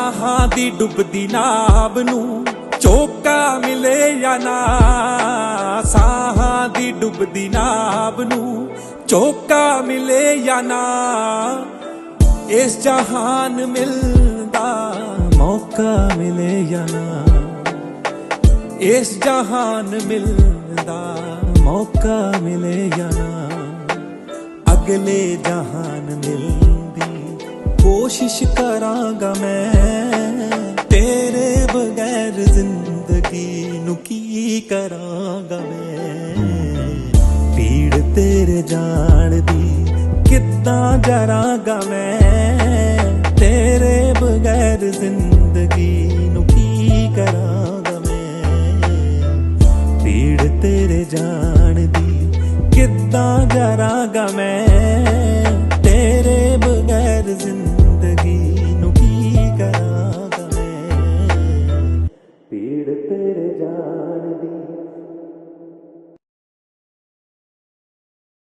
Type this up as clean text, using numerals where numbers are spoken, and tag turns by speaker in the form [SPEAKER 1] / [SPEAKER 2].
[SPEAKER 1] ਸਾਹਾਂ ਦੀ ਡੁੱਬਦੀ ਨਾਵ ਨੂੰ ਝੋਕਾ ਮਿਲੇ ਜਾਂ ਨਾ, ਸਾਹਾਂ ਦੀ ਡੁੱਬਦੀ ਨਾਵ ਨੂੰ ਝੋਕਾ ਮਿਲੇ ਜਾਂ ਨਾ, ਇਸ ਜਹਾਨ ਮਿਲਦਾ ਮੌਕਾ ਮਿਲੇ ਜਾਂ ਨਾ, ਇਸ ਜਹਾਨ ਮਿਲਦਾ ਮੌਕਾ ਮਿਲੇ ਜਾਂ ਨਾ, ਅਗਲੇ ਜਹਾਨ ਮਿਲਦੀ ਕੋਸ਼ਿਸ਼ ਕਰਾਂਗਾ ਮੈਂ, ਤੇਰੇ ਬਗੈਰ ਜ਼ਿੰਦਗੀ ਨੂੰ ਕੀ ਕਰਾਂਗਾ ਮੈਂ, ਪੀੜ ਤੇਰੇ ਜਾਣ ਦੀ ਕਿੱਦਾਂ ਜਰਾਂਗਾ ਮੈਂ, ਤੇਰੇ ਬਗੈਰ ਜ਼ਿੰਦਗੀ ਨੂੰ ਕੀ ਕਰਾਂਗਾ ਮੈਂ, ਪੀੜ ਤੇਰੇ ਜਾਣ ਦੀ ਕਿੱਦਾਂ ਜਰਾਂਗਾ ਮੈਂ, ਤੇਰੇ ਬਗੈਰ ਜ਼ਿੰਦਗੀ ਨੂੰ ਕੀ ਕਰਾਂਗਾ ਮੈਂ, ਪੀੜ ਤੇਰੇ ਜਾਣ ਦੀ